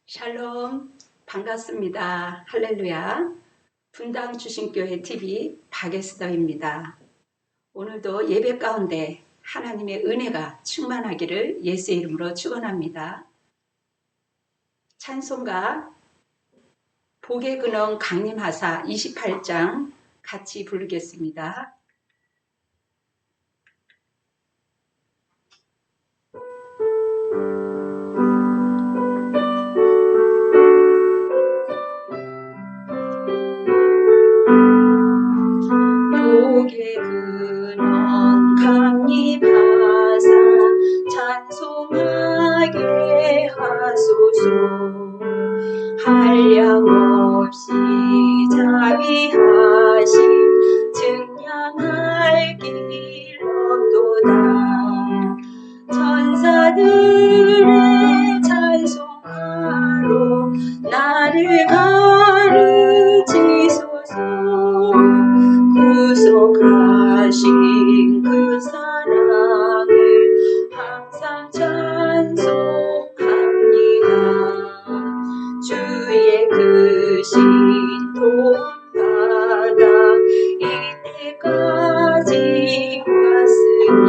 샬롬, 반갑습니다. 할렐루야. 분당 주신교회 TV 박에스더입니다. 오늘도 예배 가운데 하나님의 은혜가 충만하기를 예수의 이름으로 축원합니다. 찬송가 복의 근원 강림하사 28장 같이 부르겠습니다. 복의 근원 강림하사 찬송하게 하소서. 한량없이 자비하심 증량할 길 없도다. 천사들의 찬송하로 나를 가르치소서. 구속하신 그 사랑을 항상 찬송합니다. 주의 그 신통받아 이때까지 왔으니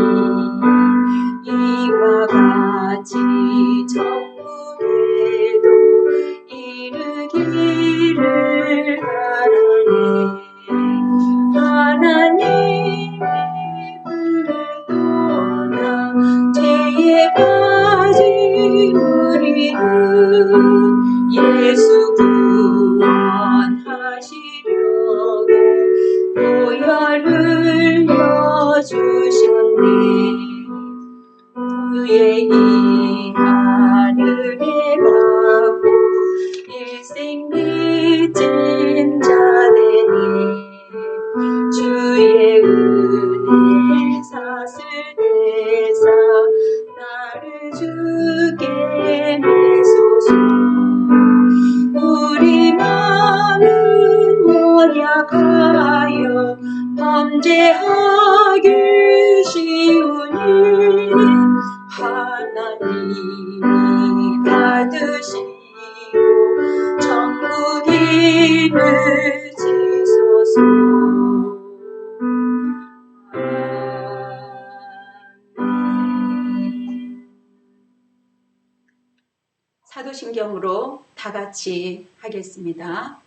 이와 같이 천국에도 이르기를 바라네. 하나님의 불을 떠나 죄에 빠진 우리를 예수 구원하시려고 보혈을 흘려주셨네. 그의 이 하늘에 받고 일생 믿진 자 되니 주의 은혜 사슬대사 나를 주께 내소서. 우리 마음은 연약하여 범죄하기 쉬우니 하나님이 받으시고 천국 이루시소서. 사도신경으로 다 같이 하겠습니다.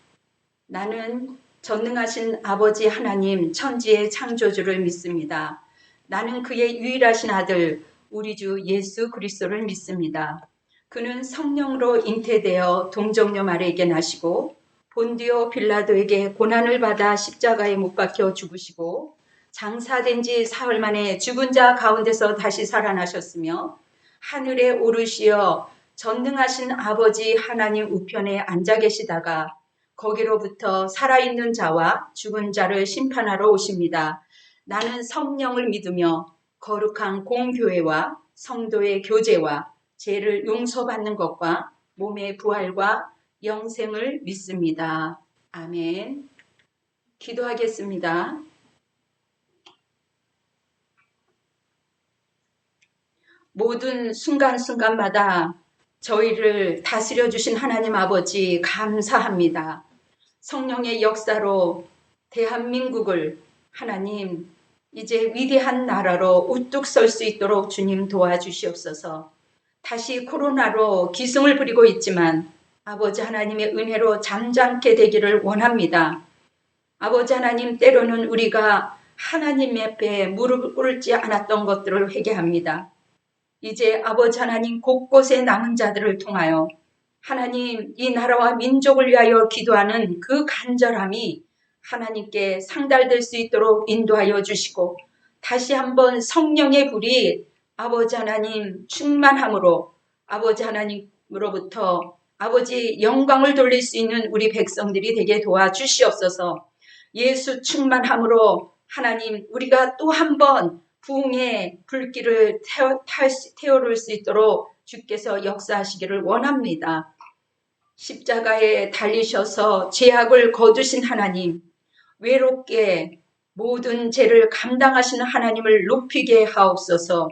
나는 전능하신 아버지 하나님 천지의 창조주를 믿습니다. 나는 그의 유일하신 아들 우리 주 예수 그리스도를 믿습니다. 그는 성령으로 잉태되어 동정녀 마리에게 나시고 본디오 빌라도에게 고난을 받아 십자가에 못 박혀 죽으시고 장사된 지 사흘 만에 죽은 자 가운데서 다시 살아나셨으며 하늘에 오르시어 전능하신 아버지 하나님 우편에 앉아 계시다가 거기로부터 살아있는 자와 죽은 자를 심판하러 오십니다. 나는 성령을 믿으며 거룩한 공교회와 성도의 교제와 죄를 용서받는 것과 몸의 부활과 영생을 믿습니다. 아멘. 기도하겠습니다. 모든 순간순간마다 저희를 다스려 주신 하나님 아버지 감사합니다. 성령의 역사로 대한민국을 하나님 이제 위대한 나라로 우뚝 설 수 있도록 주님 도와주시옵소서. 다시 코로나로 기승을 부리고 있지만 아버지 하나님의 은혜로 잠잠케 되기를 원합니다. 아버지 하나님, 때로는 우리가 하나님 앞에 무릎을 꿇지 않았던 것들을 회개합니다. 이제 아버지 하나님 곳곳에 남은 자들을 통하여 하나님 이 나라와 민족을 위하여 기도하는 그 간절함이 하나님께 상달될 수 있도록 인도하여 주시고 다시 한번 성령의 불이 아버지 하나님 충만함으로 아버지 하나님으로부터 아버지 영광을 돌릴 수 있는 우리 백성들이 되게 도와주시옵소서. 예수 충만함으로 하나님 우리가 또 한번 부흥의 불길을 태워올 수 있도록 주께서 역사하시기를 원합니다. 십자가에 달리셔서 죄악을 거두신 하나님, 외롭게 모든 죄를 감당하시는 하나님을 높이게 하옵소서.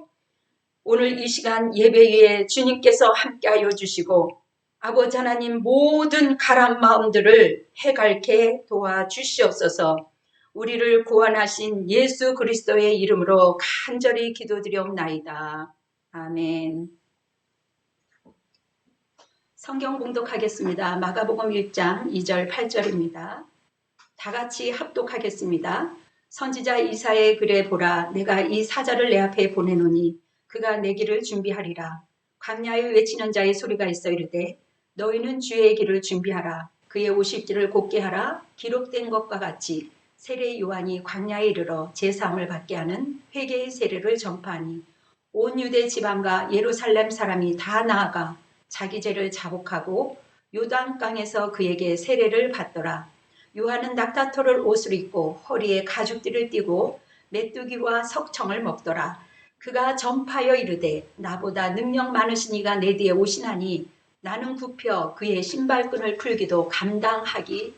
오늘 이 시간 예배에 주님께서 함께하여 주시고 아버지 하나님 모든 가란 마음들을 해갈게 도와주시옵소서. 우리를 구원하신 예수 그리스도의 이름으로 간절히 기도드리옵나이다. 아멘. 성경 봉독하겠습니다. 마가복음 1장 2절 8절입니다. 다 같이 합독하겠습니다. 선지자 이사야의 글에 보라, 내가 이 사자를 내 앞에 보내노니 그가 내 길을 준비하리라. 광야에 외치는 자의 소리가 있어 이르되 너희는 주의 길을 준비하라. 그의 오실 길을 곧게 하라. 기록된 것과 같이 세례 요한이 광야에 이르러 제사함을 받게 하는 회개의 세례를 전파하니 온 유대 지방과 예루살렘 사람이 다 나아가 자기 죄를 자복하고 요단강에서 그에게 세례를 받더라. 요한은 낙타털을 옷을 입고 허리에 가죽띠를 띠고 메뚜기와 석청을 먹더라. 그가 전파하여 이르되 나보다 능력 많으신 이가 내 뒤에 오시나니 나는 굽혀 그의 신발끈을 풀기도 감당하지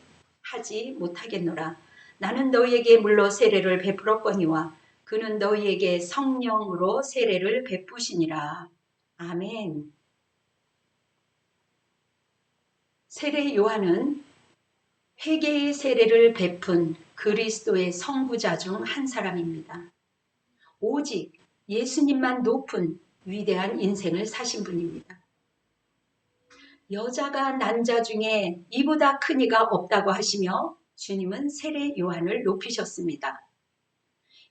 못하겠노라. 나는 너희에게 물로 세례를 베풀었거니와 그는 너희에게 성령으로 세례를 베푸시니라. 아멘. 세례 요한은 회개의 세례를 베푼 그리스도의 선구자 중 한 사람입니다. 오직 예수님만 높은 위대한 인생을 사신 분입니다. 여자가 난 자 중에 이보다 큰 이가 없다고 하시며 주님은 세례 요한을 높이셨습니다.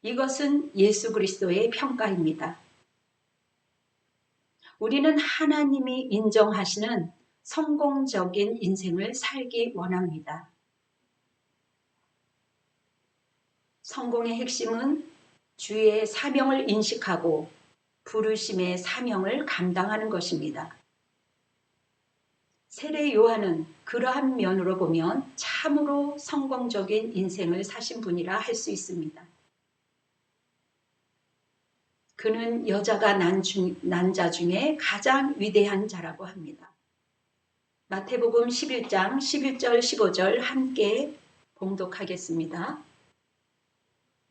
이것은 예수 그리스도의 평가입니다. 우리는 하나님이 인정하시는 성공적인 인생을 살기 원합니다. 성공의 핵심은 주의 사명을 인식하고 부르심의 사명을 감당하는 것입니다. 세례 요한은 그러한 면으로 보면 참으로 성공적인 인생을 사신 분이라 할 수 있습니다. 그는 여자가 난 자 중에 가장 위대한 자라고 합니다. 마태복음 11장 11절 15절 함께 봉독하겠습니다.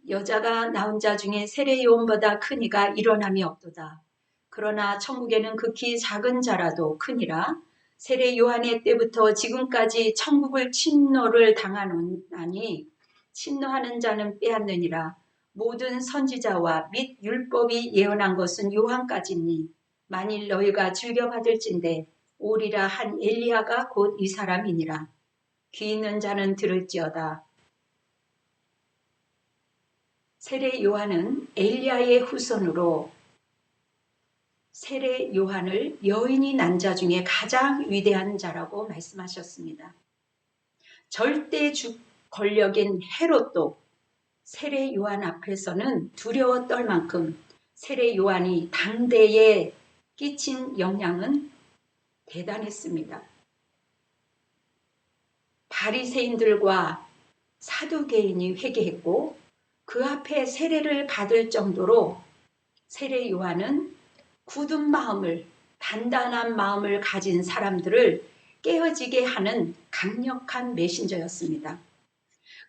여자가 낳은 자 중에 세례 요한보다 큰 이가 일어남이 없도다. 그러나 천국에는 극히 작은 자라도 크니라. 세례 요한의 때부터 지금까지 천국을 침노를 당하노니 침노하는 자는 빼앗느니라. 모든 선지자와 및 율법이 예언한 것은 요한까지니 만일 너희가 즐겨받을진대 오리라 한 엘리야가 곧 이 사람이니라. 귀 있는 자는 들을지어다. 세례 요한은 엘리야의 후손으로 세례 요한을 여인이 난 자 중에 가장 위대한 자라고 말씀하셨습니다. 절대 권력인 헤롯도 세례 요한 앞에서는 두려워 떨 만큼 세례 요한이 당대에 끼친 영향은 대단했습니다. 바리새인들과 사두개인이 회개했고 그 앞에 세례를 받을 정도로 세례 요한은 굳은 마음을, 단단한 마음을 가진 사람들을 깨어지게 하는 강력한 메신저였습니다.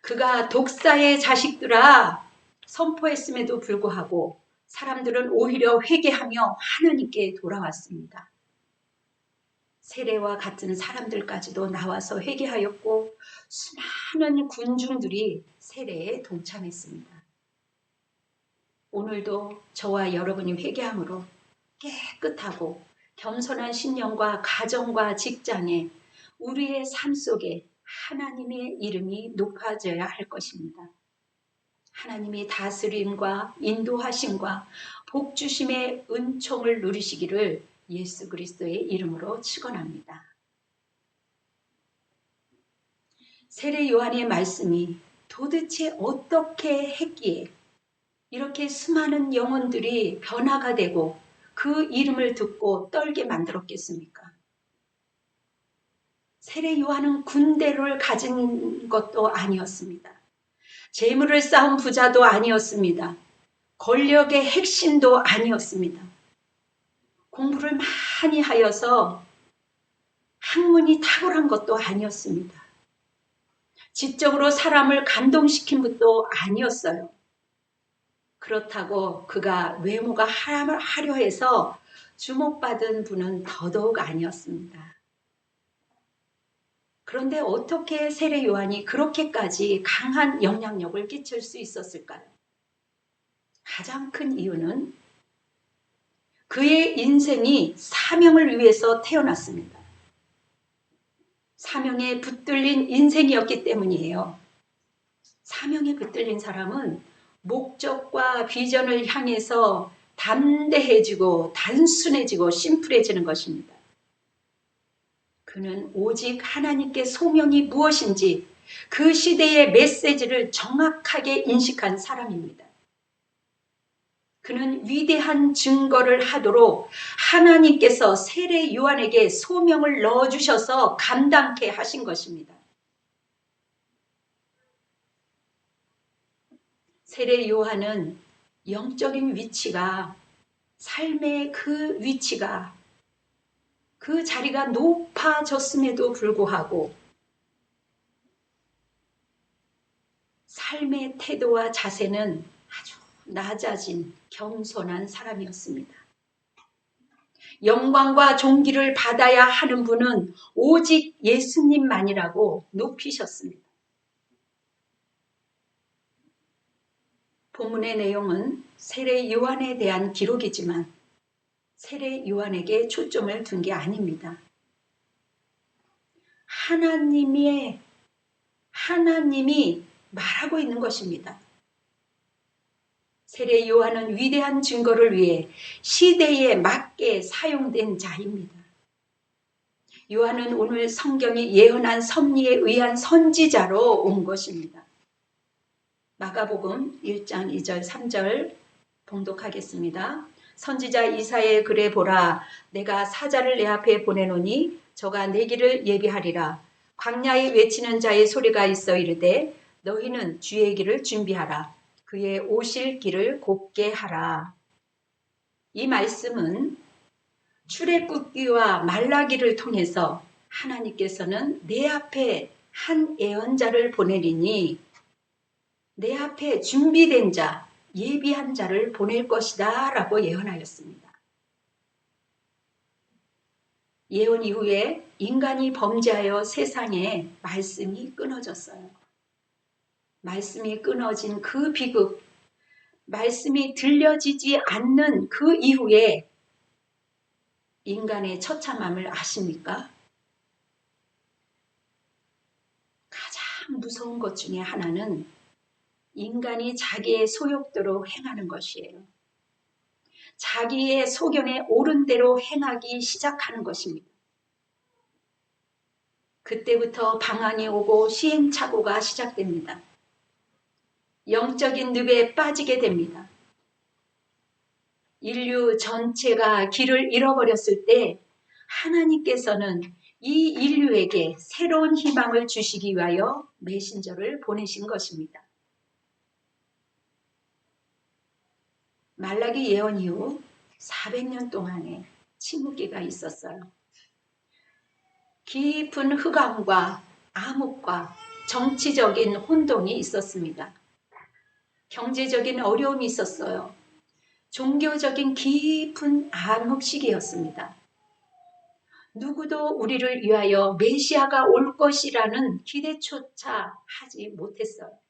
그가 독사의 자식들아 선포했음에도 불구하고 사람들은 오히려 회개하며 하나님께 돌아왔습니다. 세례와 같은 사람들까지도 나와서 회개하였고 수많은 군중들이 세례에 동참했습니다. 오늘도 저와 여러분이 회개함으로 깨끗하고 겸손한 신령과 가정과 직장에 우리의 삶 속에 하나님의 이름이 높아져야 할 것입니다. 하나님이 다스림과 인도하심과 복주심의 은총을 누리시기를 예수 그리스도의 이름으로 축원합니다. 세례 요한의 말씀이 도대체 어떻게 했기에 이렇게 수많은 영혼들이 변화가 되고 그 이름을 듣고 떨게 만들었겠습니까? 세례 요한은 군대를 가진 것도 아니었습니다. 재물을 쌓은 부자도 아니었습니다. 권력의 핵심도 아니었습니다. 공부를 많이 하여서 학문이 탁월한 것도 아니었습니다. 지적으로 사람을 감동시킨 것도 아니었어요. 그렇다고 그가 외모가 화려해서 주목받은 분은 더더욱 아니었습니다. 그런데 어떻게 세례 요한이 그렇게까지 강한 영향력을 끼칠 수 있었을까요? 가장 큰 이유는 그의 인생이 사명을 위해서 태어났습니다. 사명에 붙들린 인생이었기 때문이에요. 사명에 붙들린 사람은 목적과 비전을 향해서 담대해지고 단순해지고 심플해지는 것입니다. 그는 오직 하나님께 소명이 무엇인지 그 시대의 메시지를 정확하게 인식한 사람입니다. 그는 위대한 증거를 하도록 하나님께서 세례 요한에게 소명을 넣어주셔서 감당케 하신 것입니다. 세례 요한은 영적인 위치가, 삶의 그 위치가, 그 자리가 높아졌음에도 불구하고 삶의 태도와 자세는 아주 낮아진 겸손한 사람이었습니다. 영광과 존귀를 받아야 하는 분은 오직 예수님만이라고 높이셨습니다. 본문의 내용은 세례 요한에 대한 기록이지만 세례 요한에게 초점을 둔 게 아닙니다. 하나님이 말하고 있는 것입니다. 세례 요한은 위대한 증거를 위해 시대에 맞게 사용된 자입니다. 요한은 오늘 성경이 예언한 섭리에 의한 선지자로 온 것입니다. 마가복음 1장 2절 3절 봉독하겠습니다. 선지자 이사야의 글에 보라, 내가 사자를 내 앞에 보내노니 저가 내 길을 예비하리라. 광야에 외치는 자의 소리가 있어 이르되 너희는 주의 길을 준비하라. 그의 오실 길을 곱게 하라. 이 말씀은 출애굽기와 말라기를 통해서 하나님께서는 내 앞에 한 예언자를 보내리니 내 앞에 준비된 자, 예비한 자를 보낼 것이다 라고 예언하였습니다. 예언 이후에 인간이 범죄하여 세상에 말씀이 끊어졌어요. 말씀이 끊어진 그 비극, 말씀이 들려지지 않는 그 이후에 인간의 처참함을 아십니까? 가장 무서운 것 중에 하나는 인간이 자기의 소욕대로 행하는 것이에요. 자기의 소견에 옳은 대로 행하기 시작하는 것입니다. 그때부터 방황이 오고 시행착오가 시작됩니다. 영적인 늪에 빠지게 됩니다. 인류 전체가 길을 잃어버렸을 때 하나님께서는 이 인류에게 새로운 희망을 주시기 위하여 메신저를 보내신 것입니다. 말라기 예언 이후 400년 동안의 침묵기가 있었어요. 깊은 흑암과 암흑과 정치적인 혼돈이 있었습니다. 경제적인 어려움이 있었어요. 종교적인 깊은 암흑 시기였습니다. 누구도 우리를 위하여 메시아가 올 것이라는 기대조차 하지 못했어요.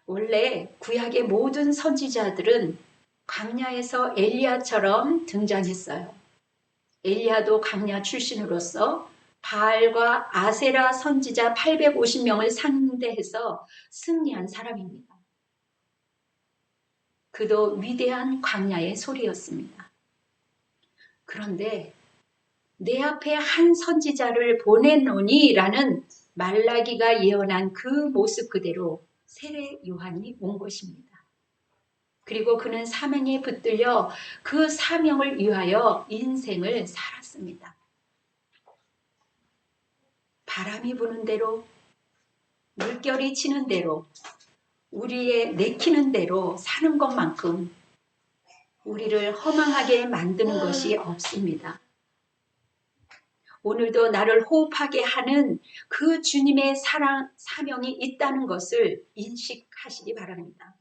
원래 구약의 모든 선지자들은 광야에서 엘리야처럼 등장했어요. 엘리야도 광야 출신으로서 바알과 아세라 선지자 850명을 상대해서 승리한 사람입니다. 그도 위대한 광야의 소리였습니다. 그런데 내 앞에 한 선지자를 보내노니 라는 말라기가 예언한 그 모습 그대로 세례 요한이 온 것입니다. 그리고 그는 사명에 붙들려 그 사명을 위하여 인생을 살았습니다. 바람이 부는 대로, 물결이 치는 대로, 우리의 내키는 대로 사는 것만큼 우리를 허망하게 만드는 것이 없습니다. 오늘도 나를 호흡하게 하는 그 주님의 사랑, 사명이 있다는 것을 인식하시기 바랍니다.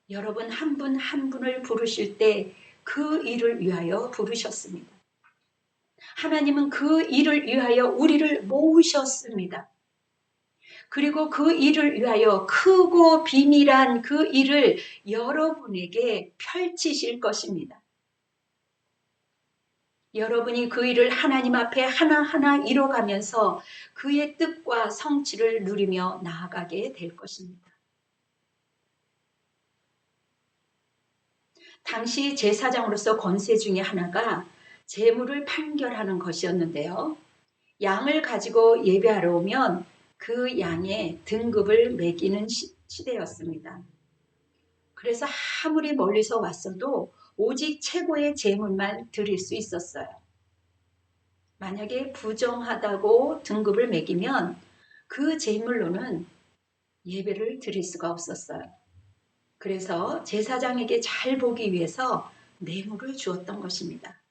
여러분 한 분 한 분을 부르실 때 그 일을 위하여 부르셨습니다. 하나님은 그 일을 위하여 우리를 모으셨습니다. 그리고 그 일을 위하여 크고 비밀한 그 일을 여러분에게 펼치실 것입니다. 여러분이 그 일을 하나님 앞에 하나하나 이뤄가면서 그의 뜻과 성취를 누리며 나아가게 될 것입니다. 당시 제사장으로서 권세 중에 하나가 재물을 판결하는 것이었는데요. 양을 가지고 예배하러 오면 그 양의 등급을 매기는 시대였습니다. 그래서 아무리 멀리서 왔어도 오직 최고의 재물만 드릴 수 있었어요. 만약에 부정하다고 등급을 매기면 그 재물로는 예배를 드릴 수가 없었어요. 그래서 제사장에게 잘 보기 위해서 뇌물을 주었던 것입니다.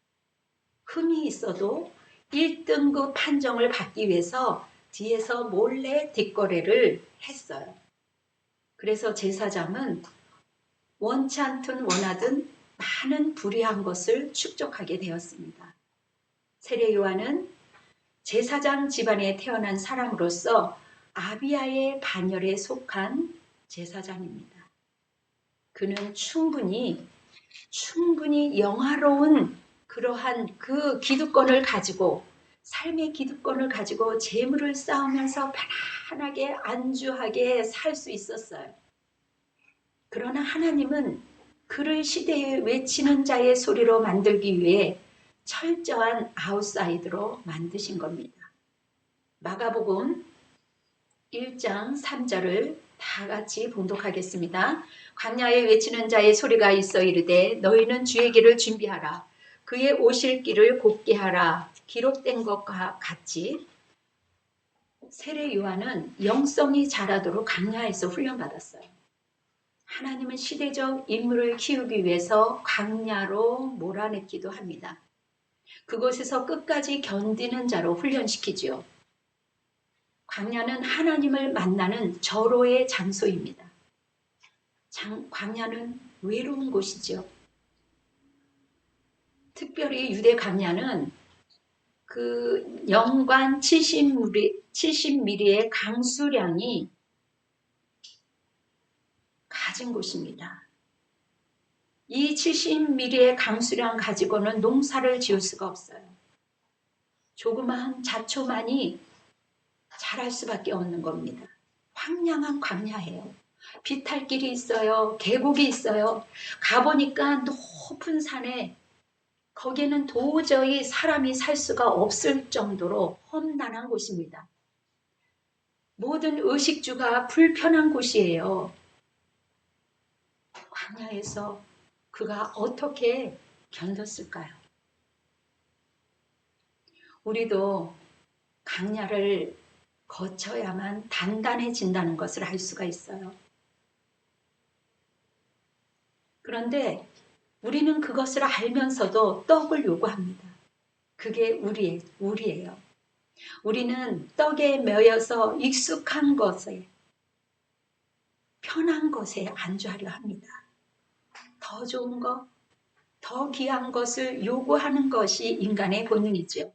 흠이 있어도 1등급 판정을 받기 위해서 뒤에서 몰래 뒷거래를 했어요. 그래서 제사장은 원치 않든 원하든 많은 불의한 것을 축적하게 되었습니다. 세례 요한은 제사장 집안에 태어난 사람으로서 아비야의 반열에 속한 제사장입니다. 그는 충분히 영화로운 그러한 그 기득권을 가지고 삶의 기득권을 가지고 재물을 쌓으면서 편안하게 안주하게 살 수 있었어요. 그러나 하나님은 그를 시대에 외치는 자의 소리로 만들기 위해 철저한 아웃사이드로 만드신 겁니다. 마가복음 1장 3절을 다 같이 봉독하겠습니다. 광야에 외치는 자의 소리가 있어 이르되 너희는 주의 길을 준비하라. 그의 오실 길을 곧게 하라. 기록된 것과 같이 세례 요한은 영성이 자라도록 광야에서 훈련받았어요. 하나님은 시대적 인물을 키우기 위해서 광야로 몰아냈기도 합니다. 그곳에서 끝까지 견디는 자로 훈련시키지요. 광야는 하나님을 만나는 절호의 장소입니다. 광야는 외로운 곳이죠. 특별히 유대 광야는 그 연간 70mm의 강수량이 가진 곳입니다. 이 70mm의 강수량 가지고는 농사를 지을 수가 없어요. 조그마한 잡초만이 자랄 수밖에 없는 겁니다. 황량한 광야예요. 비탈길이 있어요. 계곡이 있어요. 가보니까 높은 산에 거기에는 도저히 사람이 살 수가 없을 정도로 험난한 곳입니다. 모든 의식주가 불편한 곳이에요. 광야에서 그가 어떻게 견뎠을까요? 우리도 광야를 거쳐야만 단단해진다는 것을 알 수가 있어요. 그런데 우리는 그것을 알면서도 떡을 요구합니다. 그게 우리예요. 우리는 떡에 매여서 익숙한 것에, 편한 것에 안주하려 합니다. 더 좋은 것, 더 귀한 것을 요구하는 것이 인간의 본능이죠.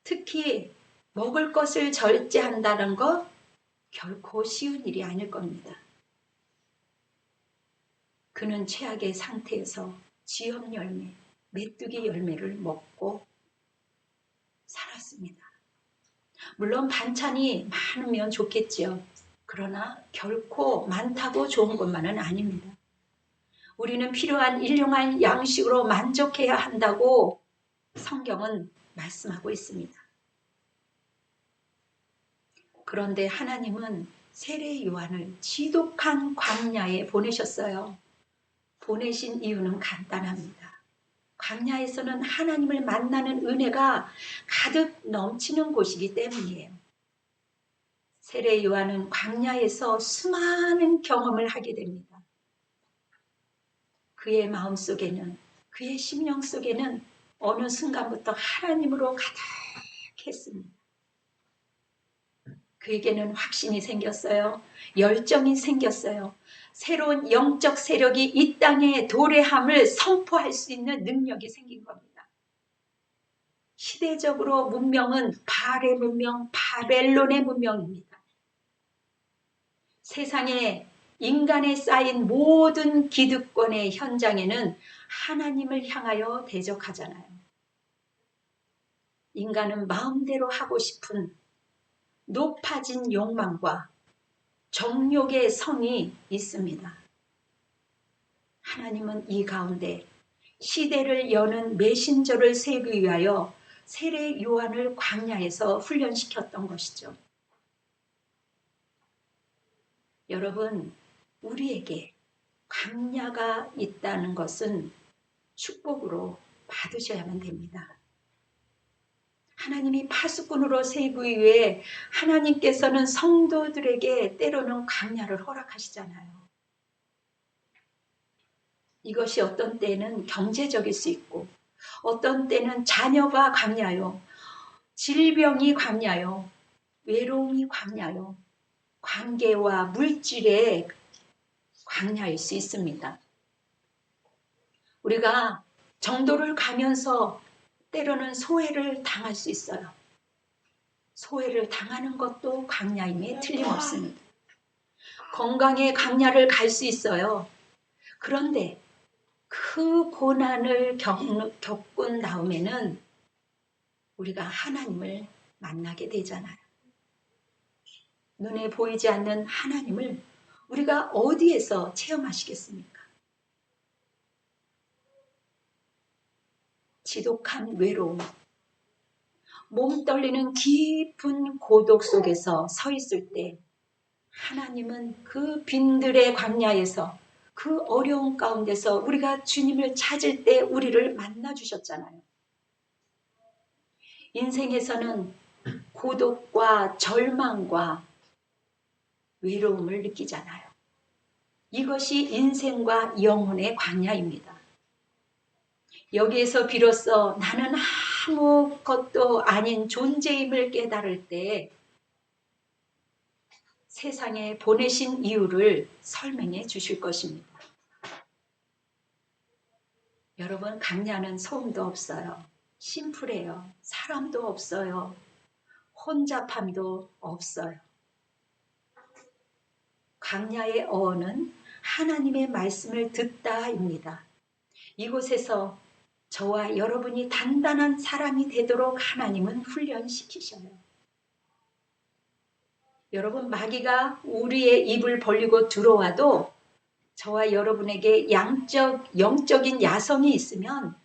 특히 먹을 것을 절제한다는 것 결코 쉬운 일이 아닐 겁니다. 그는 최악의 상태에서 지엽 열매, 메뚜기 열매를 먹고 살았습니다. 물론 반찬이 많으면 좋겠지요. 그러나 결코 많다고 좋은 것만은 아닙니다. 우리는 필요한 일용할 양식으로 만족해야 한다고 성경은 말씀하고 있습니다. 그런데 하나님은 세례 요한을 지독한 광야에 보내셨어요. 보내신 이유는 간단합니다. 광야에서는 하나님을 만나는 은혜가 가득 넘치는 곳이기 때문이에요. 세례 요한은 광야에서 수많은 경험을 하게 됩니다. 그의 마음속에는, 그의 심령 속에는 어느 순간부터 하나님으로 가득했습니다. 그에게는 확신이 생겼어요. 열정이 생겼어요. 새로운 영적 세력이 이 땅의 도래함을 선포할 수 있는 능력이 생긴 겁니다. 시대적으로 문명은 바알의 문명, 바벨론의 문명입니다. 세상에 인간에 쌓인 모든 기득권의 현장에는 하나님을 향하여 대적하잖아요. 인간은 마음대로 하고 싶은 높아진 욕망과 정욕의 성이 있습니다. 하나님은 이 가운데 시대를 여는 메신저를 세우기 위하여 세례 요한을 광야에서 훈련시켰던 것이죠. 여러분, 우리에게 광야가 있다는 것은 축복으로 받으셔야만 됩니다. 하나님이 파수꾼으로 세우기 위해 하나님께서는 성도들에게 때로는 광야를 허락하시잖아요. 이것이 어떤 때는 경제적일 수 있고 어떤 때는 자녀가 광야요, 질병이 광야요, 외로움이 광야요, 관계와 물질의 광야일 수 있습니다. 우리가 정도를 가면서 때로는 소외를 당할 수 있어요. 소외를 당하는 것도 광야임에 틀림없습니다. 건강의 광야를 갈 수 있어요. 그런데 그 고난을 겪은 다음에는 우리가 하나님을 만나게 되잖아요. 눈에 보이지 않는 하나님을 우리가 어디에서 체험하시겠습니까? 지독한 외로움, 몸 떨리는 깊은 고독 속에서 서 있을 때 하나님은 그 빈들의 광야에서 그 어려운 가운데서 우리가 주님을 찾을 때 우리를 만나주셨잖아요. 인생에서는 고독과 절망과 외로움을 느끼잖아요. 이것이 인생과 영혼의 광야입니다. 여기에서 비로소 나는 아무것도 아닌 존재임을 깨달을 때 세상에 보내신 이유를 설명해 주실 것입니다. 여러분, 광야는 소음도 없어요. 심플해요. 사람도 없어요. 혼잡함도 없어요. 광야의 어원은 하나님의 말씀을 듣다입니다. 이곳에서 저와 여러분이 단단한 사람이 되도록 하나님은 훈련시키셔요. 여러분, 마귀가 우리의 입을 벌리고 들어와도 저와 여러분에게 영적인 야성이 있으면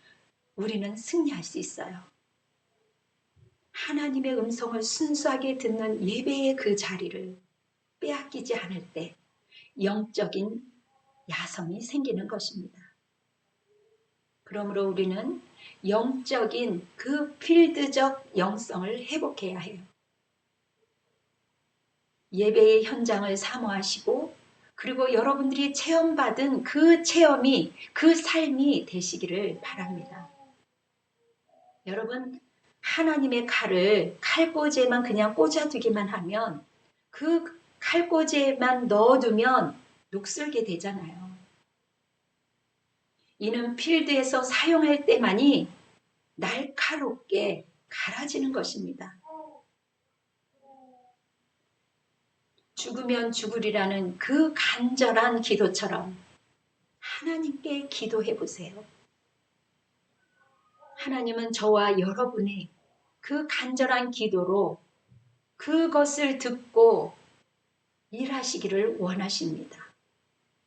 우리는 승리할 수 있어요. 하나님의 음성을 순수하게 듣는 예배의 그 자리를 빼앗기지 않을 때 영적인 야성이 생기는 것입니다. 그러므로 우리는 영적인 그 필드적 영성을 회복해야 해요. 예배의 현장을 사모하시고 그리고 여러분들이 체험받은 그 체험이 그 삶이 되시기를 바랍니다. 여러분, 하나님의 칼을 칼꽂이에만 그냥 꽂아두기만 하면 그 칼꽂이에만 넣어두면 녹슬게 되잖아요. 이는 필드에서 사용할 때만이 날카롭게 갈아지는 것입니다. 죽으면 죽으리라는 그 간절한 기도처럼 하나님께 기도해 보세요. 하나님은 저와 여러분의 그 간절한 기도로 그것을 듣고 일하시기를 원하십니다.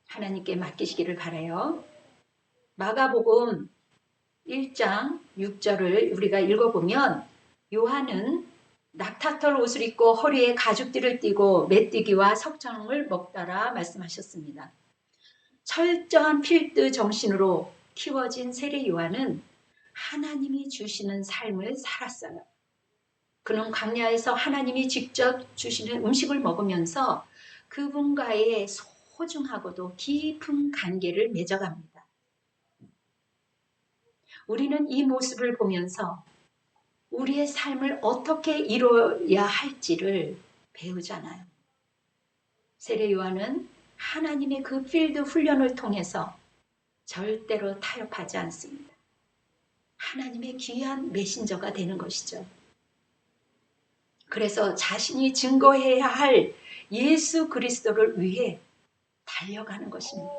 하나님께 맡기시기를 바라요. 마가복음 1장 6절을 우리가 읽어보면 요한은 낙타털 옷을 입고 허리에 가죽띠를 띠고 메뚜기와 석청을 먹다라 말씀하셨습니다. 철저한 필드 정신으로 키워진 세례 요한은 하나님이 주시는 삶을 살았어요. 그는 광야에서 하나님이 직접 주시는 음식을 먹으면서 그분과의 소중하고도 깊은 관계를 맺어갑니다. 우리는 이 모습을 보면서 우리의 삶을 어떻게 이루어야 할지를 배우잖아요. 세례 요한은 하나님의 그 필드 훈련을 통해서 절대로 타협하지 않습니다. 하나님의 귀한 메신저가 되는 것이죠. 그래서 자신이 증거해야 할 예수 그리스도를 위해 달려가는 것입니다.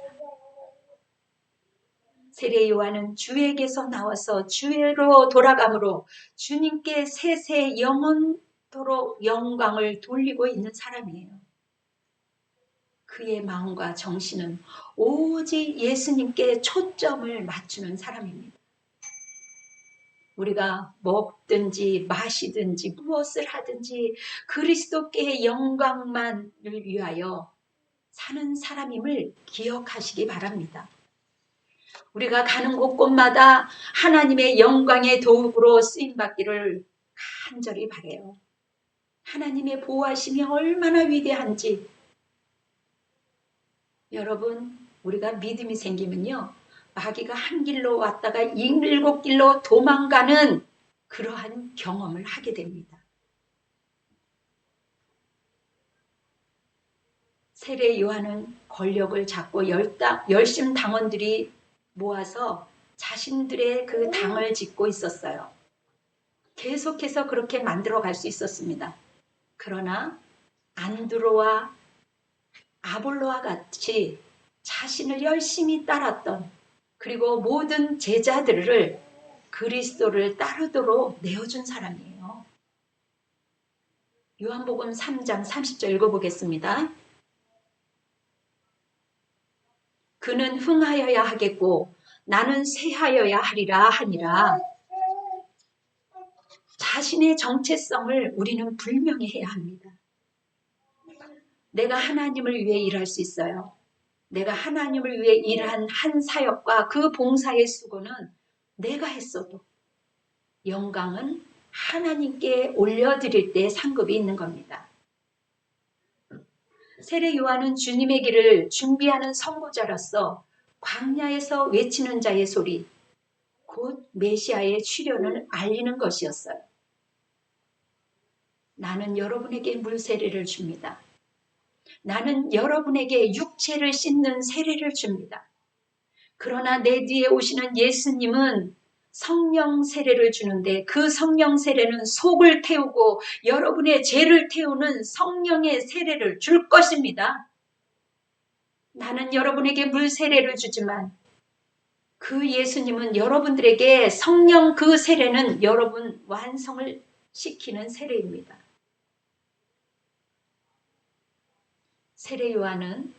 세례 요한은 주에게서 나와서 주로 돌아감으로 주님께 세세 영원토록 영광을 돌리고 있는 사람이에요. 그의 마음과 정신은 오직 예수님께 초점을 맞추는 사람입니다. 우리가 먹든지 마시든지 무엇을 하든지 그리스도께 영광만을 위하여 사는 사람임을 기억하시기 바랍니다. 우리가 가는 곳곳마다 하나님의 영광의 도구로 쓰임받기를 간절히 바라요. 하나님의 보호하심이 얼마나 위대한지. 여러분, 우리가 믿음이 생기면요, 마귀가 한 길로 왔다가 7길로 도망가는 그러한 경험을 하게 됩니다. 세례 요한은 권력을 잡고 열심 당원들이 모아서 자신들의 그 당을 짓고 있었어요. 계속해서 그렇게 만들어 갈 수 있었습니다. 그러나 안드로와 아볼로와 같이 자신을 열심히 따랐던, 그리고 모든 제자들을 그리스도를 따르도록 내어준 사람이에요. 요한복음 3장 30절 읽어보겠습니다. 그는 흥하여야 하겠고 나는 쇠하여야 하리라 하니라. 자신의 정체성을 우리는 분명히 해야 합니다. 내가 하나님을 위해 일할 수 있어요. 내가 하나님을 위해 일한 한 사역과 그 봉사의 수고는 내가 했어도 영광은 하나님께 올려드릴 때 상급이 있는 겁니다. 세례 요한은 주님의 길을 준비하는 선구자로서 광야에서 외치는 자의 소리, 곧 메시아의 출현을 알리는 것이었어요. 나는 여러분에게 물 세례를 줍니다. 나는 여러분에게 육체를 씻는 세례를 줍니다. 그러나 내 뒤에 오시는 예수님은 성령 세례를 주는데 그 성령 세례는 속을 태우고 여러분의 죄를 태우는 성령의 세례를 줄 것입니다. 나는 여러분에게 물 세례를 주지만 그 예수님은 여러분들에게 성령 그 세례는 여러분 완성을 시키는 세례입니다. 세례 요한은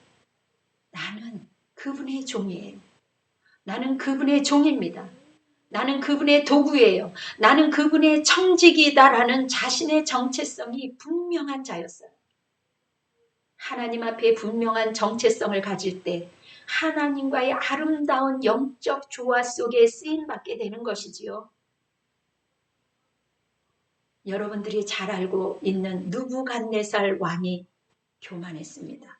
나는 그분의 종이에요. 나는 그분의 종입니다. 나는 그분의 도구예요. 나는 그분의 청직이다라는 자신의 정체성이 분명한 자였어요. 하나님 앞에 분명한 정체성을 가질 때 하나님과의 아름다운 영적 조화 속에 쓰임받게 되는 것이지요. 여러분들이 잘 알고 있는 느부갓네살 왕이 교만했습니다.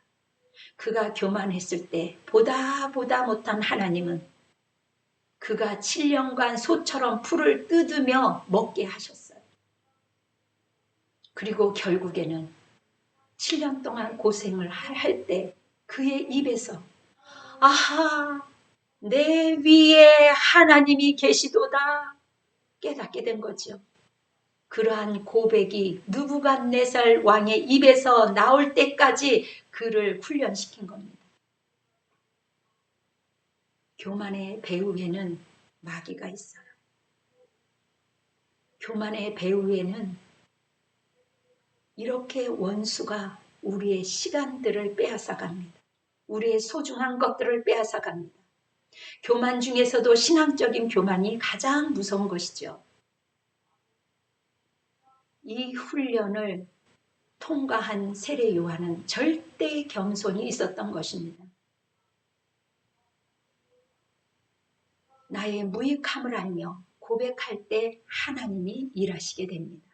그가 교만했을 때 보다 못한 하나님은 그가 7년간 소처럼 풀을 뜯으며 먹게 하셨어요. 그리고 결국에는 7년 동안 고생을 할 때 그의 입에서 아하, 내 위에 하나님이 계시도다 깨닫게 된 거죠. 그러한 고백이 느부갓네살 왕의 입에서 나올 때까지 그를 훈련시킨 겁니다. 교만의 배후에는 마귀가 있어요. 교만의 배후에는 이렇게 원수가 우리의 시간들을 빼앗아갑니다. 우리의 소중한 것들을 빼앗아갑니다. 교만 중에서도 신앙적인 교만이 가장 무서운 것이죠. 이 훈련을 통과한 세례 요한은 절대 겸손이 있었던 것입니다. 나의 무익함을 알며 고백할 때 하나님이 일하시게 됩니다.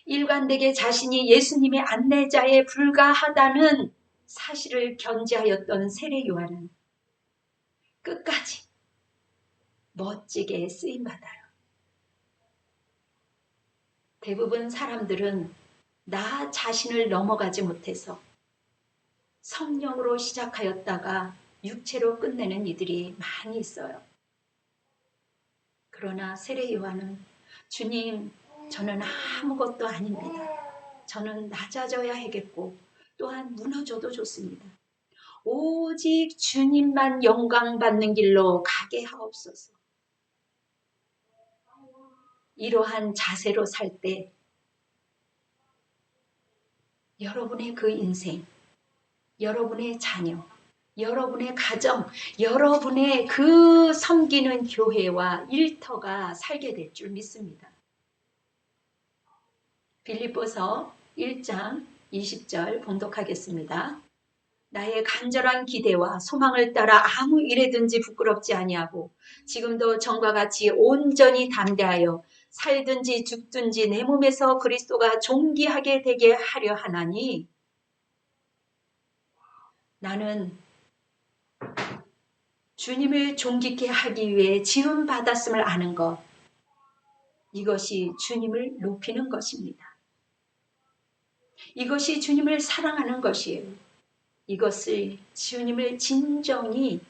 일관되게 자신이 예수님의 안내자에 불과하다는 사실을 견지하였던 세례 요한은 끝까지 멋지게 쓰임받아요. 대부분 사람들은 나 자신을 넘어가지 못해서 성령으로 시작하였다가 육체로 끝내는 이들이 많이 있어요. 그러나 세례 요한은 주님, 저는 아무것도 아닙니다. 저는 낮아져야 하겠고 또한 무너져도 좋습니다. 오직 주님만 영광 받는 길로 가게 하옵소서. 이러한 자세로 살 때 여러분의 그 인생, 여러분의 자녀, 여러분의 가정, 여러분의 그 섬기는 교회와 일터가 살게 될 줄 믿습니다. 빌립보서 1장 20절 봉독하겠습니다. 나의 간절한 기대와 소망을 따라 아무 일에든지 부끄럽지 아니하고 지금도 전과 같이 온전히 담대하여 살든지 죽든지 내 몸에서 그리스도가 존귀하게 되게 하려 하나니 나는 주님을 존귀케 하기 위해 지음 받았음을 아는 것, 이것이 주님을 높이는 것입니다. 이것이 주님을 사랑하는 것이에요. 이것을 주님을 진정히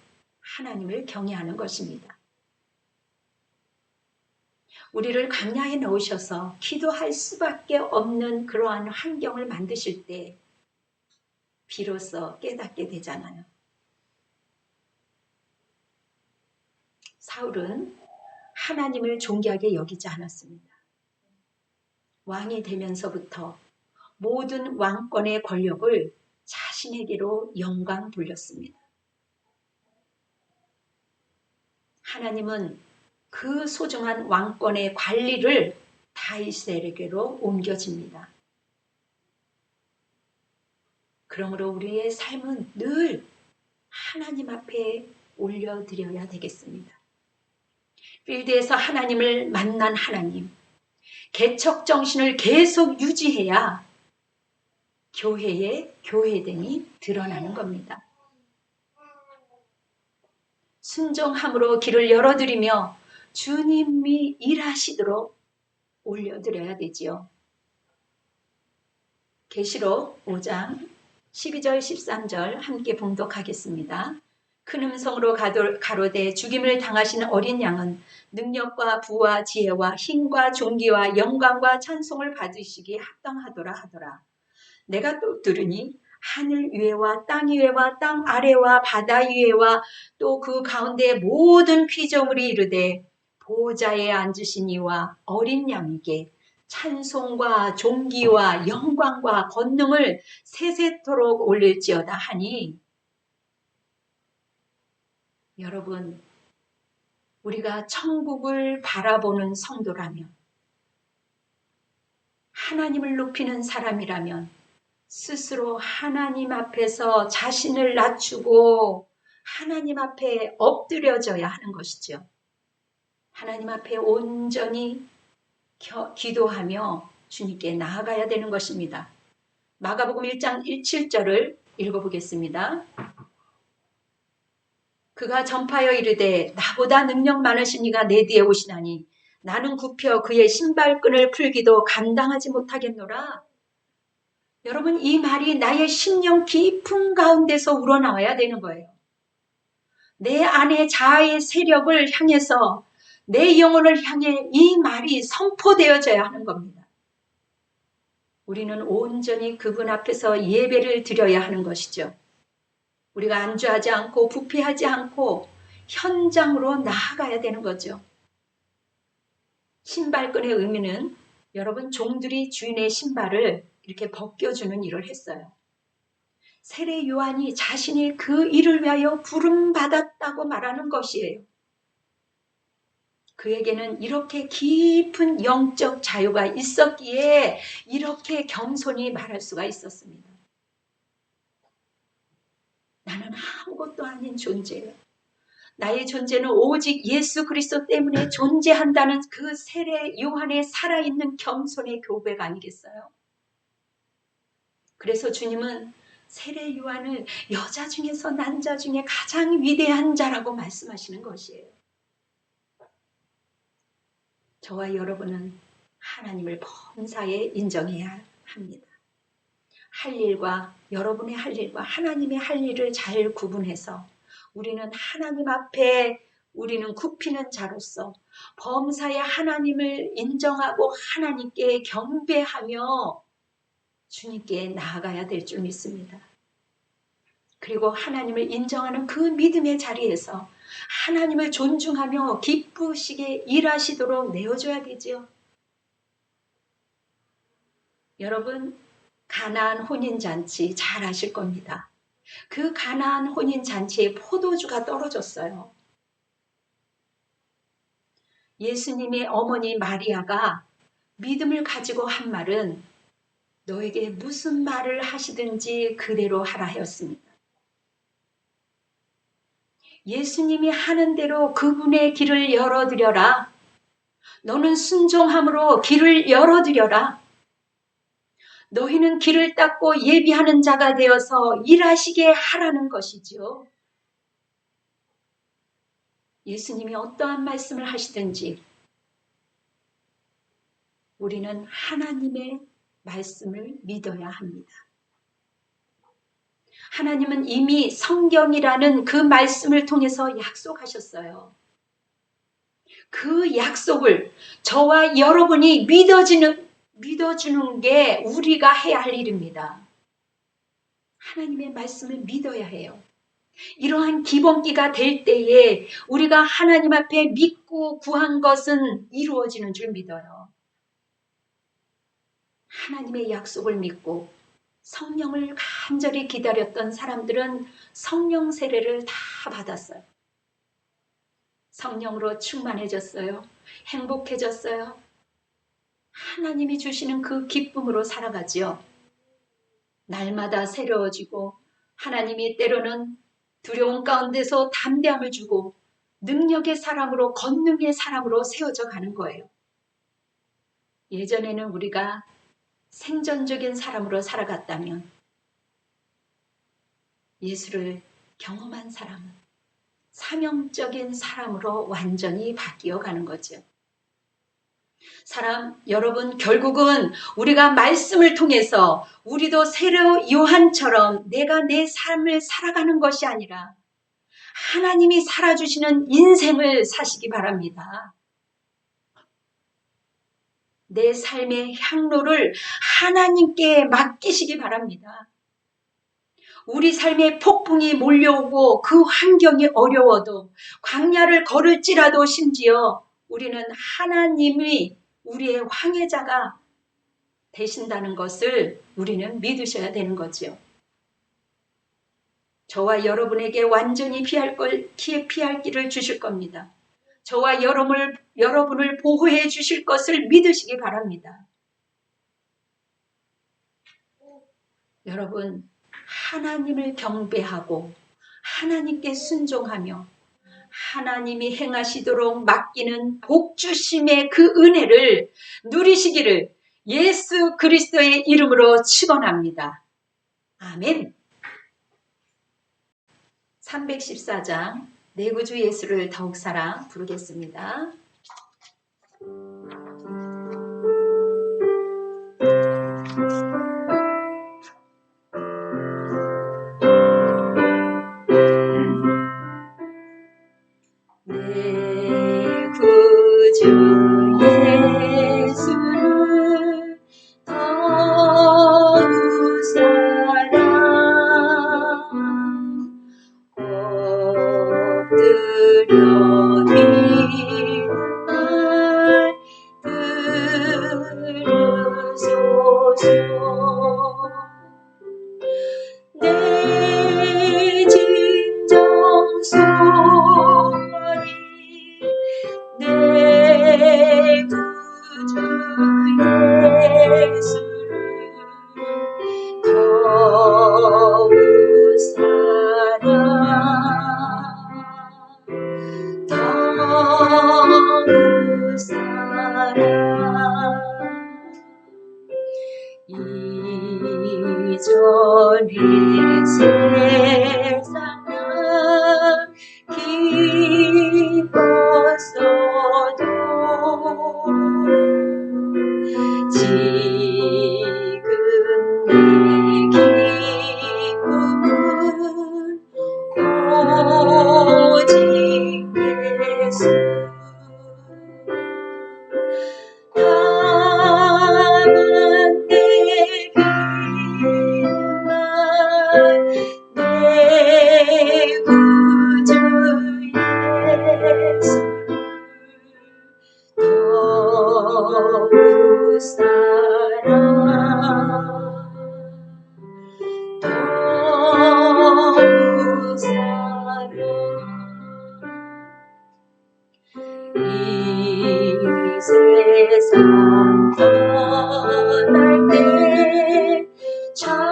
하나님을 경외하는 것입니다. 우리를 광야에 넣으셔서 기도할 수밖에 없는 그러한 환경을 만드실 때 비로소 깨닫게 되잖아요. 사울은 하나님을 존귀하게 여기지 않았습니다. 왕이 되면서부터 모든 왕권의 권력을 자신에게로 영광 돌렸습니다. 하나님은 그 소중한 왕권의 관리를 다윗에게로 옮겨집니다. 그러므로 우리의 삶은 늘 하나님 앞에 올려드려야 되겠습니다. 필드에서 하나님을 만난 하나님, 개척 정신을 계속 유지해야 교회의 교회됨이 드러나는 겁니다. 순종함으로 길을 열어드리며 주님이 일하시도록 올려드려야 되지요. 계시록 5장 12절 13절 함께 봉독하겠습니다. 큰 음성으로 가로되 죽임을 당하시는 어린 양은 능력과 부와 지혜와 힘과 존귀와 영광과 찬송을 받으시기 합당하더라 하더라. 내가 또 들으니 하늘 위에와 땅 위에와 땅 아래와 바다 위에와 또 그 가운데 모든 피조물이 이르되 보호자에 앉으신 이와 어린 양에게 찬송과 존귀와 영광과 권능을 세세토록 올릴지어다 하니, 여러분, 우리가 천국을 바라보는 성도라면, 하나님을 높이는 사람이라면 스스로 하나님 앞에서 자신을 낮추고 하나님 앞에 엎드려져야 하는 것이죠. 하나님 앞에 온전히 기도하며 주님께 나아가야 되는 것입니다. 마가복음 1장 7절을 읽어보겠습니다. 그가 전파하여 이르되 나보다 능력 많으신 이가 내 뒤에 오시나니 나는 굽혀 그의 신발끈을 풀기도 감당하지 못하겠노라. 여러분, 이 말이 나의 심령 깊은 가운데서 우러나와야 되는 거예요. 내 안에 자아의 세력을 향해서 내 영혼을 향해 이 말이 선포되어져야 하는 겁니다. 우리는 온전히 그분 앞에서 예배를 드려야 하는 것이죠. 우리가 안주하지 않고 부패하지 않고 현장으로 나아가야 되는 거죠. 신발끈의 의미는 여러분, 종들이 주인의 신발을 이렇게 벗겨주는 일을 했어요. 세례 요한이 자신이 그 일을 위하여 부름받았다고 말하는 것이에요. 그에게는 이렇게 깊은 영적 자유가 있었기에 이렇게 겸손히 말할 수가 있었습니다. 나는 아무것도 아닌 존재예요. 나의 존재는 오직 예수 그리스도 때문에 존재한다는 그 세례 요한의 살아있는 겸손의 교배가 아니겠어요? 그래서 주님은 세례 요한을 여자 중에서 난자 중에 가장 위대한 자라고 말씀하시는 것이에요. 저와 여러분은 하나님을 범사에 인정해야 합니다. 할 일과 여러분의 할 일과 하나님의 할 일을 잘 구분해서 우리는 하나님 앞에 우리는 굽히는 자로서 범사에 하나님을 인정하고 하나님께 경배하며 주님께 나아가야 될 줄 믿습니다. 그리고 하나님을 인정하는 그 믿음의 자리에서 하나님을 존중하며 기쁘시게 일하시도록 내어줘야 되지요. 여러분, 가나안 혼인잔치 잘 아실 겁니다. 그 가나안 혼인잔치에 포도주가 떨어졌어요. 예수님의 어머니 마리아가 믿음을 가지고 한 말은 너에게 무슨 말을 하시든지 그대로 하라 하였습니다. 예수님이 하는 대로 그분의 길을 열어드려라. 너는 순종함으로 길을 열어드려라. 너희는 길을 닦고 예비하는 자가 되어서 일하시게 하라는 것이지요. 예수님이 어떠한 말씀을 하시든지 우리는 하나님의 말씀을 믿어야 합니다. 하나님은 이미 성경이라는 그 말씀을 통해서 약속하셨어요. 그 약속을 저와 여러분이 믿어주는 게 우리가 해야 할 일입니다. 하나님의 말씀을 믿어야 해요. 이러한 기본기가 될 때에 우리가 하나님 앞에 믿고 구한 것은 이루어지는 줄 믿어요. 하나님의 약속을 믿고 성령을 간절히 기다렸던 사람들은 성령 세례를 다 받았어요. 성령으로 충만해졌어요. 행복해졌어요. 하나님이 주시는 그 기쁨으로 살아가지요. 날마다 새로워지고 하나님이 때로는 두려움 가운데서 담대함을 주고 능력의 사람으로 권능의 사람으로 세워져 가는 거예요. 예전에는 우리가 생존적인 사람으로 살아갔다면 예수를 경험한 사람은 사명적인 사람으로 완전히 바뀌어 가는 거죠. 여러분, 결국은 우리가 말씀을 통해서 우리도 세례 요한처럼 내가 내 삶을 살아가는 것이 아니라 하나님이 살아주시는 인생을 사시기 바랍니다. 내 삶의 향로를 하나님께 맡기시기 바랍니다. 우리 삶에 폭풍이 몰려오고 그 환경이 어려워도 광야를 걸을지라도 심지어 우리는 하나님이 우리의 황해자가 되신다는 것을 우리는 믿으셔야 되는 거죠. 저와 여러분에게 완전히 피할 길을 주실 겁니다. 저와 여러분을 보호해 주실 것을 믿으시기 바랍니다. 여러분, 하나님을 경배하고 하나님께 순종하며 하나님이 행하시도록 맡기는 복주심의 그 은혜를 누리시기를 예수 그리스도의 이름으로 축원합니다. 아멘. 314장 내 구주 예수를 더욱 사랑 부르겠습니다. 내 구주 예수를 더욱 사랑 엎드려 기도할 들으소서. 내 진정 소원이 내 구주 예수를 더욱 사랑 더욱 사랑 이전에 세상은 기뻤어도 지금 내 기쁨은 오직 예수 다만 내 믿음만 내 구주 예수를 더욱 사랑 더욱 사랑 이 세상 떠날 때 찬양하고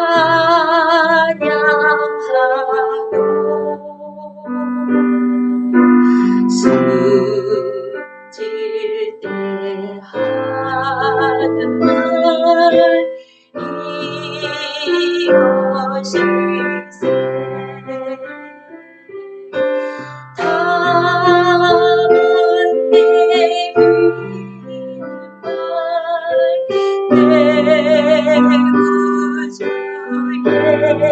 숨질 때 하는 말 이것일세 다만 내 믿음만 내 구주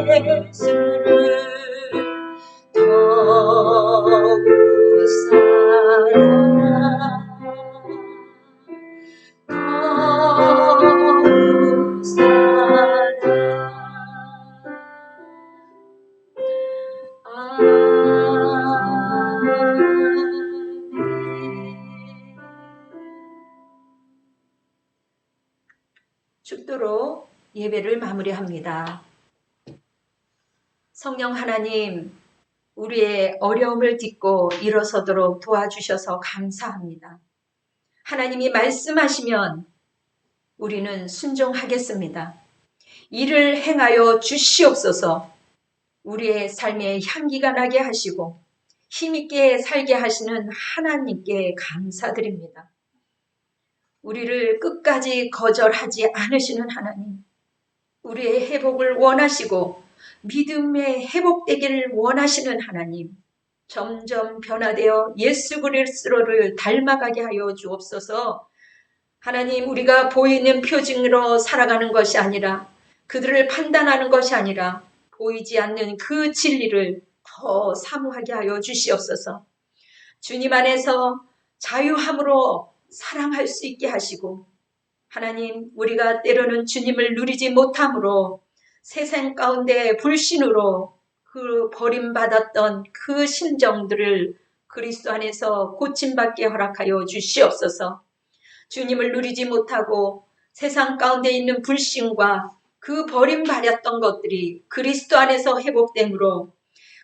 예수를 더욱 사랑 더욱 사랑 축도로 예배를 마무리합니다. 성령 하나님, 우리의 어려움을 딛고 일어서도록 도와주셔서 감사합니다. 하나님이 말씀하시면 우리는 순종하겠습니다. 이를 행하여 주시옵소서. 우리의 삶에 향기가 나게 하시고 힘있게 살게 하시는 하나님께 감사드립니다. 우리를 끝까지 거절하지 않으시는 하나님, 우리의 회복을 원하시고 믿음의 회복되기를 원하시는 하나님, 점점 변화되어 예수 그리스도를 닮아가게 하여 주옵소서. 하나님, 우리가 보이는 표징으로 살아가는 것이 아니라, 그들을 판단하는 것이 아니라 보이지 않는 그 진리를 더 사모하게 하여 주시옵소서. 주님 안에서 자유함으로 사랑할 수 있게 하시고, 하나님, 우리가 때로는 주님을 누리지 못함으로 세상 가운데 불신으로 그 버림받았던 그 심정들을 그리스도 안에서 고침받게 허락하여 주시옵소서. 주님을 누리지 못하고 세상 가운데 있는 불신과 그 버림받았던 것들이 그리스도 안에서 회복됨으로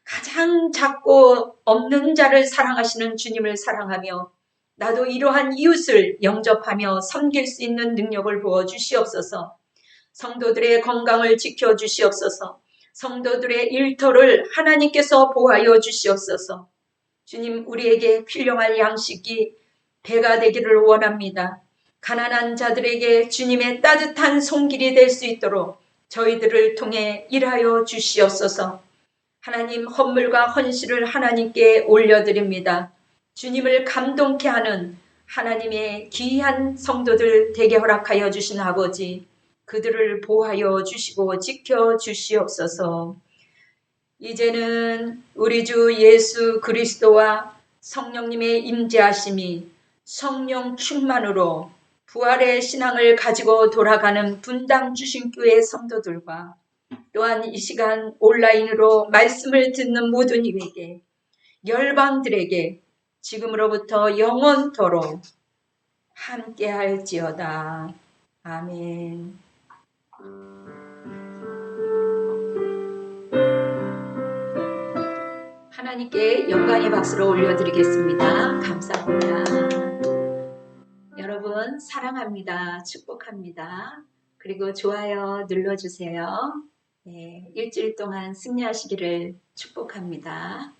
가장 작고 없는 자를 사랑하시는 주님을 사랑하며 나도 이러한 이웃을 영접하며 섬길 수 있는 능력을 부어주시옵소서. 성도들의 건강을 지켜주시옵소서. 성도들의 일터를 하나님께서 보호하여 주시옵소서. 주님, 우리에게 필요할 양식이 배가 되기를 원합니다. 가난한 자들에게 주님의 따뜻한 손길이 될 수 있도록 저희들을 통해 일하여 주시옵소서. 하나님, 헌물과 헌신을 하나님께 올려드립니다. 주님을 감동케 하는 하나님의 귀한 성도들 되게 허락하여 주신 아버지, 그들을 보호하여 주시고 지켜 주시옵소서. 이제는 우리 주 예수 그리스도와 성령님의 임재하심이 성령 충만으로 부활의 신앙을 가지고 돌아가는 분당 주신교회 성도들과 또한 이 시간 온라인으로 말씀을 듣는 모든 이에게, 열방들에게 지금으로부터 영원토록 함께할지어다. 아멘. 하나님께 영광의 박수를 올려드리겠습니다. 감사합니다. 여러분 사랑합니다. 축복합니다. 그리고 좋아요 눌러주세요. 네, 일주일 동안 승리하시기를 축복합니다.